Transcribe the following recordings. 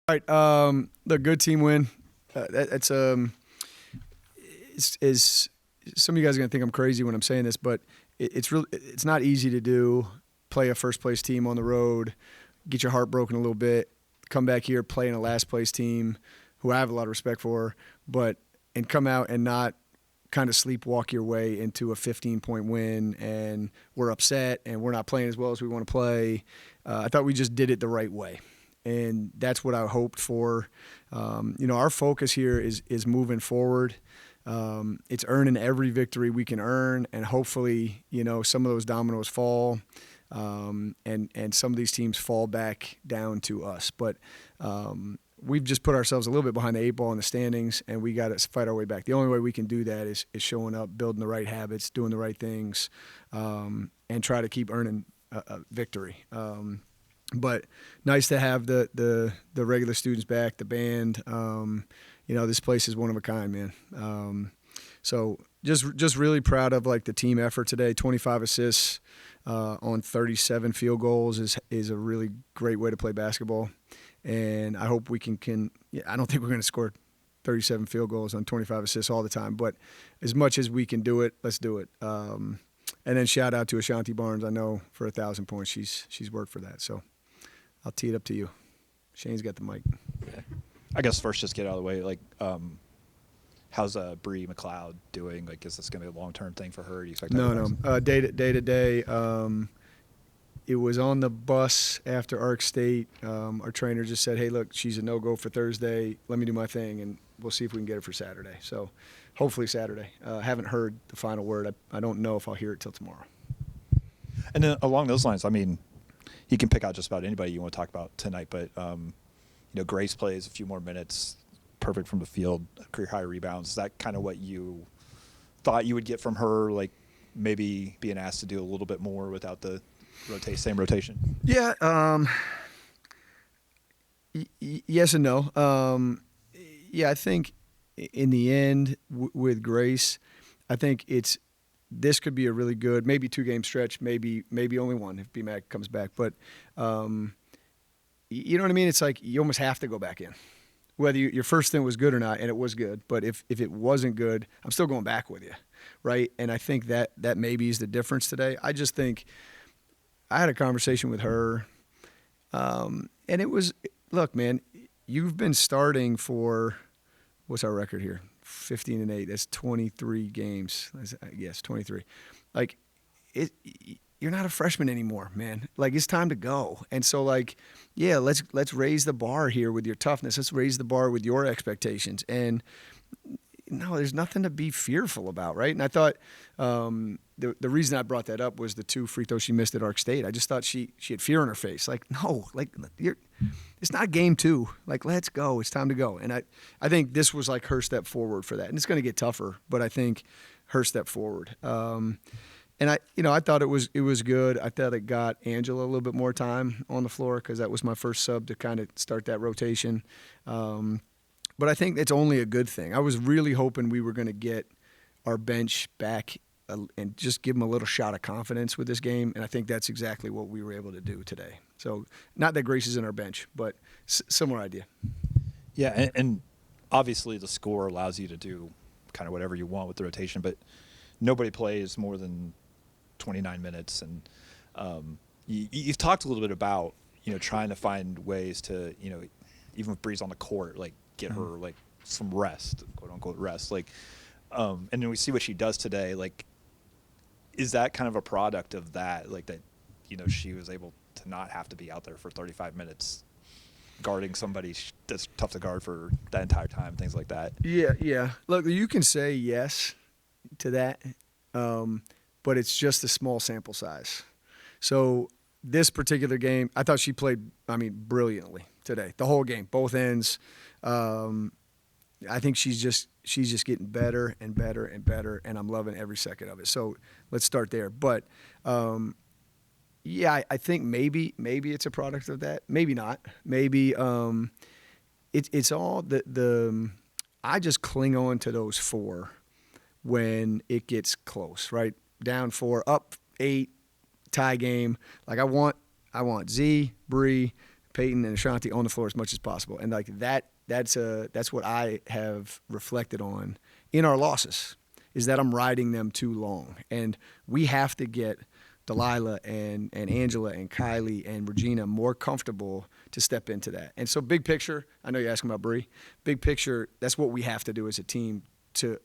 All right, the good team win. That's is some of you guys are gonna think I'm crazy when I'm saying this, but it's not easy to do. Play a first place team on the road, get your heart broken a little bit, come back here, play in a last place team, who I have a lot of respect for, and come out and not kind of sleepwalk your way into a 15-point win, and we're upset and we're not playing as well as we want to play. I thought we just did it the right way. And that's what I hoped for. Our focus here is moving forward. It's earning every victory we can earn, and hopefully, some of those dominoes fall, and some of these teams fall back down to us. But we've just put ourselves a little bit behind the eight ball in the standings, and we got to fight our way back. The only way we can do that is showing up, building the right habits, doing the right things, and try to keep earning a victory. But nice to have the regular students back, the band. This place is one of a kind, man. So just really proud of the team effort today. 25 assists on 37 field goals is a really great way to play basketball. And I hope we can I don't think we're going to score 37 field goals on 25 assists all the time, but as much as we can do it, let's do it. And then shout out to Ashanti Barnes. I know for 1,000 points she's worked for that. So I'll tee it up to you. Shane's got the mic. Yeah. I guess first, just get out of the way. How's Bree McLeod doing? Is this going to be a long-term thing for her? Do you expect No. Day to day. It was on the bus after Arc State. Our trainer just said, "Hey, look, she's a no-go for Thursday. Let me do my thing, and we'll see if we can get her for Saturday." So, hopefully Saturday. Haven't heard the final word. I don't know if I'll hear it till tomorrow. And then along those lines, you can pick out just about anybody you want to talk about tonight, but Grace plays a few more minutes, perfect from the field, career high rebounds. Is that kind of what you thought you would get from her? Maybe being asked to do a little bit more without the same rotation? Yeah. Yes and no. I think in the end with Grace, I think this could be a really good, maybe 2-game stretch, maybe only one if BMAC comes back. But you know what I mean? It's you almost have to go back in, whether your first thing was good or not, and it was good. But if it wasn't good, I'm still going back with you, right? And I think that maybe is the difference today. I just think I had a conversation with her, and it was, look, man, you've been starting for, what's our record here? 15-8. That's 23 games. Yes, 23. You're not a freshman anymore, man. It's time to go. And so, let's raise the bar here with your toughness. Let's raise the bar with your expectations. And no, there's nothing to be fearful about, right? And I thought the reason I brought that up was the 2 free throws she missed at Arc State. I just thought she had fear in her face. It's not game 2. Let's go. It's time to go. And I think this was her step forward for that. And it's going to get tougher, but I think her step forward. And I thought it was good. I thought it got Angela a little bit more time on the floor because that was my first sub to kind of start that rotation. But I think it's only a good thing. I was really hoping we were going to get our bench back and just give them a little shot of confidence with this game, and I think that's exactly what we were able to do today. So not that Grace is in our bench, but similar idea. Yeah, and obviously the score allows you to do kind of whatever you want with the rotation, but nobody plays more than 29 minutes. And you've talked a little bit about, trying to find ways to, even with Breeze on the court, get her some rest, quote unquote rest. And then we see what she does today. Is that kind of a product of that? That, she was able to not have to be out there for 35 minutes guarding somebody that's tough to guard for that entire time, things like that. Yeah. Look, you can say yes to that, but it's just a small sample size. So this particular game, I thought she played, brilliantly today. The whole game, both ends. I think she's just getting better and better and better, and I'm loving every second of it. So let's start there. But I think maybe it's a product of that. Maybe not. Maybe it's all the I just cling on to those 4 when it gets close, right? Down 4, up 8, tie game. I want Z, Bree, Peyton and Ashanti on the floor as much as possible. And like that's what I have reflected on in our losses, is that I'm riding them too long. And we have to get Delilah and Angela and Kylie and Regina more comfortable to step into that. And so big picture, I know you're asking about Bree, big picture, that's what we have to do as a team to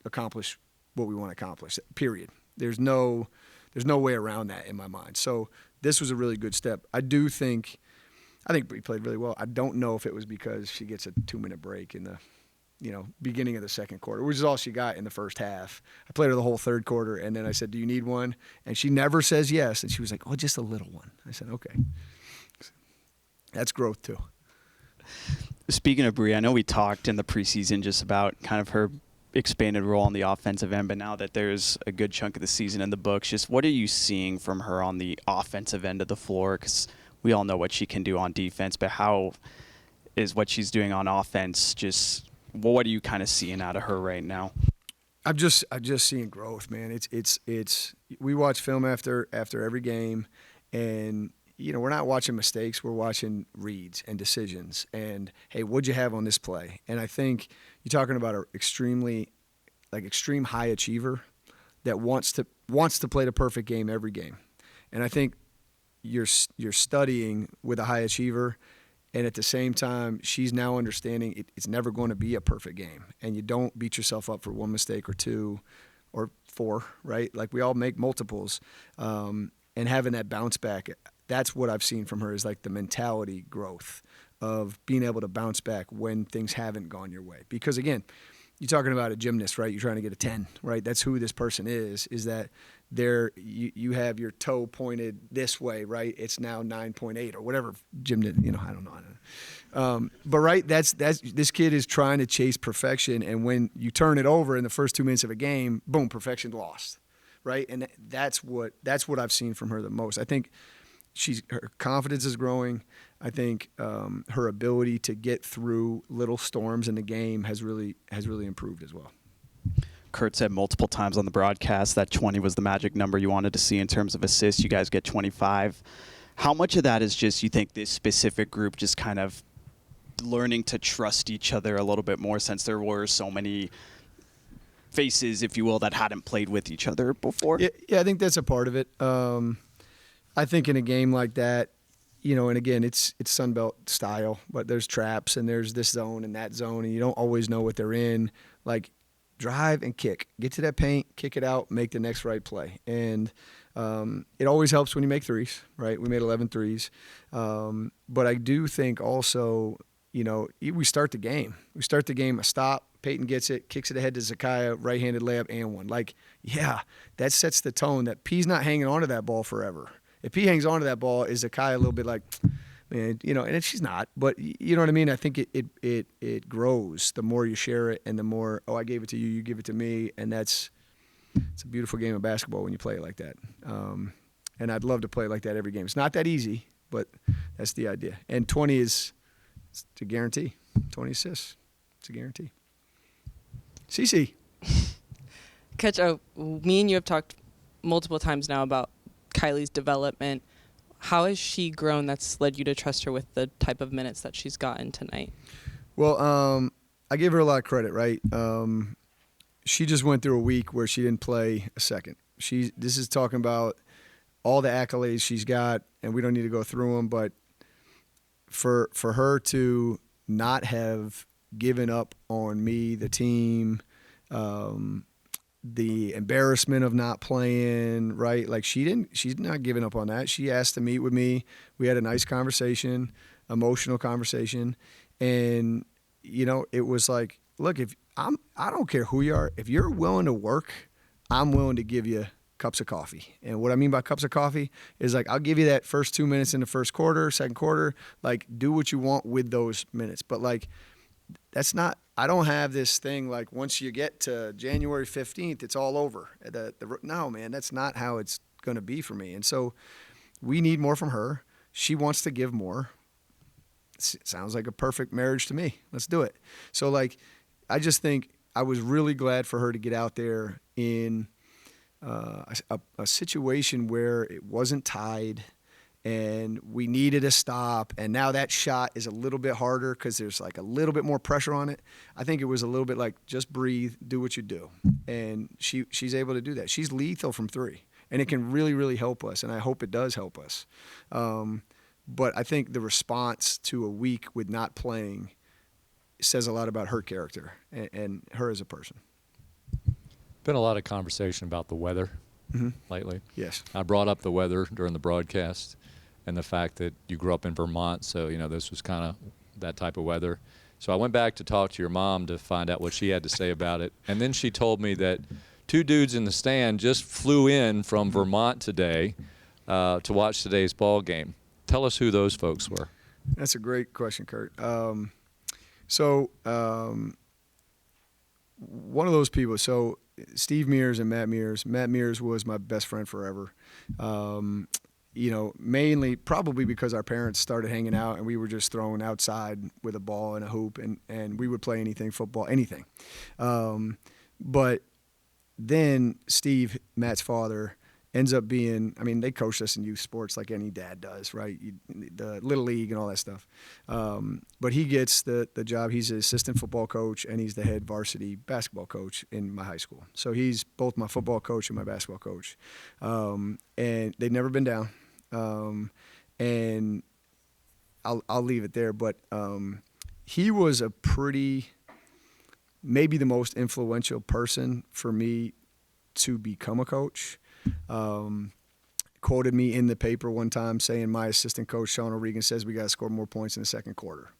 accomplish what we want to accomplish, period. There's no way around that in my mind. So this was a really good step. I think Bree played really well. I don't know if it was because she gets a 2-minute break in the beginning of the second quarter, which is all she got in the first half. I played her the whole third quarter, and then I said, do you need one? And she never says yes. And she was like, oh, just a little one. I said, okay. That's growth too. Speaking of Bree, I know we talked in the preseason just about kind of her expanded role on the offensive end, but now that there's a good chunk of the season in the books, just what are you seeing from her on the offensive end of the floor? Because we all know what she can do on defense, but how is what she's doing on offense just – what are you kind of seeing out of her right now? I'm just seeing growth, man. It's we watch film after every game, and we're not watching mistakes. We're watching reads and decisions. And hey, what'd you have on this play? And I think you're talking about an extreme high achiever that wants to play the perfect game every game. And I think you're studying with a high achiever. And at the same time, she's now understanding it's never going to be a perfect game. And you don't beat yourself up for one mistake or two or four, right? Like we all make multiples. And having that bounce back, that's what I've seen from her, is like the mentality growth of being able to bounce back when things haven't gone your way. Because again, you're talking about a gymnast, right? You're trying to get a 10, right? That's who this person is that you have your toe pointed this way, right? It's now 9.8 or whatever gymnast, I don't know. But right, that's this kid is trying to chase perfection, and when you turn it over in the first 2 minutes of a game, boom, perfection lost, right? And that's what I've seen from her the most. I think her confidence is growing. I think her ability to get through little storms in the game has really improved as well. Kurt said multiple times on the broadcast that 20 was the magic number you wanted to see in terms of assists. You guys get 25. How much of that is just, you think, this specific group just kind of learning to trust each other a little bit more, since there were so many faces, if you will, that hadn't played with each other before? Yeah, I think that's a part of it. I think in a game like that, and again, it's Sunbelt style, but there's traps and there's this zone and that zone, and you don't always know what they're in. Like, drive and kick. Get to that paint, kick it out, make the next right play. And it always helps when you make threes, right? We made 11 threes. But I do think also, we start the game. We start the game, a stop, Peyton gets it, kicks it ahead to Zakaya, right-handed layup and one. Like, yeah, that sets the tone that P's not hanging on to that ball forever. If P hangs on to that ball, is Zakaya a little bit like, man, and she's not, but you know what I mean? I think it grows the more you share it, and the more, I gave it to you, you give it to me, and it's a beautiful game of basketball when you play it like that. And I'd love to play it like that every game. It's not that easy, but that's the idea. And 20 it's a guarantee. 20 assists, it's a guarantee. CC. Coach, me and you have talked multiple times now about Kylie's development. How has she grown that's led you to trust her with the type of minutes that she's gotten tonight? Well, I give her a lot of credit, right? She just went through a week where she didn't play a second. This is talking about all the accolades she's got, and we don't need to go through them, but for her to not have given up on me, the team, the embarrassment of not playing, right? Like she's not giving up on that. She asked to meet with me. We had a nice conversation, emotional conversation. And, it was like, look, I don't care who you are. If you're willing to work, I'm willing to give you cups of coffee. And what I mean by cups of coffee is like, I'll give you that first 2 minutes in the first quarter, second quarter, like do what you want with those minutes. But like, that's not, I don't have this thing like once you get to January 15th, it's all over. No, man, that's not how it's going to be for me. And so we need more from her. She wants to give more. It sounds like a perfect marriage to me. Let's do it. So like, I just think I was really glad for her to get out there in a situation where it wasn't tied and we needed a stop, and now that shot is a little bit harder because there's like a little bit more pressure on it. I think it was a little bit like just breathe, do what you do, and she's able to do that. She's lethal from three, and it can really, really help us, and I hope it does help us. But I think the response to a week with not playing says a lot about her character and her as a person. Been a lot of conversation about the weather lately. Yes. I brought up the weather during the broadcast and the fact that you grew up in Vermont, so this was kind of that type of weather. So I went back to talk to your mom to find out what she had to say about it, and then she told me that two dudes in the stand just flew in from Vermont today to watch today's ball game. Tell us who those folks were. That's a great question, Kurt. One of those people, so Steve Mears and Matt Mears. Matt Mears was my best friend forever. Mainly probably because our parents started hanging out and we were just thrown outside with a ball and a hoop and we would play anything, football, anything. But then Steve, Matt's father, ends up being, they coached us in youth sports like any dad does, right? The Little League and all that stuff. But he gets the job. He's an assistant football coach, and he's the head varsity basketball coach in my high school. So he's both my football coach and my basketball coach. And they've never been down. And I'll leave it there. But he was maybe the most influential person for me to become a coach. Quoted me in the paper one time saying my assistant coach, Sean O'Regan, says we got to score more points in the second quarter.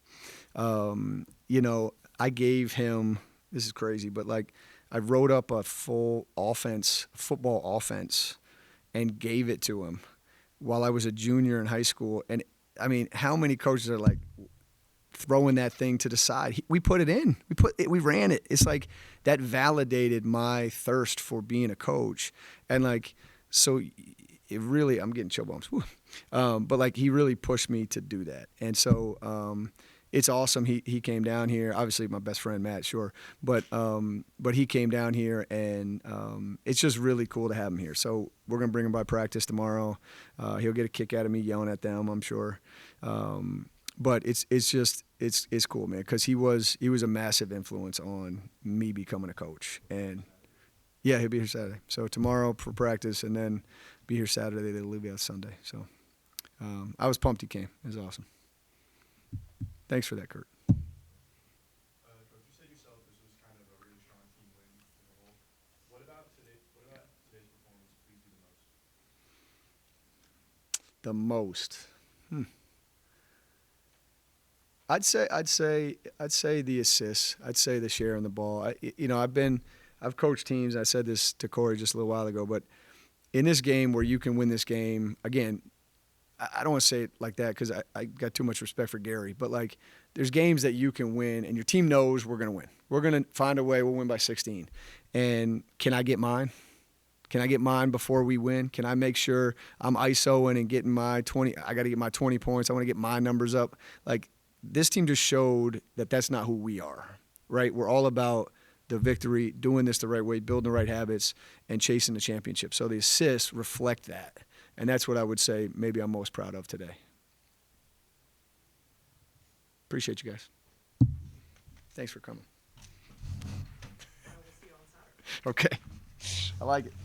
I gave him, this is crazy, but I wrote up a full football offense, and gave it to him while I was a junior in high school. And how many coaches are throwing that thing to the side? We put it in. We ran it. It's like that validated my thirst for being a coach. And so it really, I'm getting chill bumps. But he really pushed me to do that. And so it's awesome. He came down here. Obviously my best friend Matt, sure. But he came down here, and it's just really cool to have him here. So we're gonna bring him by practice tomorrow. He'll get a kick out of me yelling at them, I'm sure. But it's cool, man, because he was a massive influence on me becoming a coach. And yeah, he'll be here Saturday. So tomorrow for practice, and then be here Saturday. They'll leave out Sunday. So I was pumped he came. It was awesome. Thanks for that, Kurt. Coach, you said yourself this was kind of a really strong team win as a whole. What about today's performance pleased you the most? The most. I'd say the assists. I'd say the sharing the ball. I've coached teams. I said this to Corey just a little while ago, but in this game where you can win this game, again, I don't want to say it like that because I got too much respect for Gary, but there's games that you can win and your team knows we're going to win. We're going to find a way. We'll win by 16. And can I get mine? Can I get mine before we win? Can I make sure I'm ISOing and getting my 20? I got to get my 20 points. I want to get my numbers up. This team just showed that that's not who we are, right? We're all about the victory, doing this the right way, building the right habits, and chasing the championship. So the assists reflect that. And that's what I would say maybe I'm most proud of today. Appreciate you guys. Thanks for coming. Okay. I like it.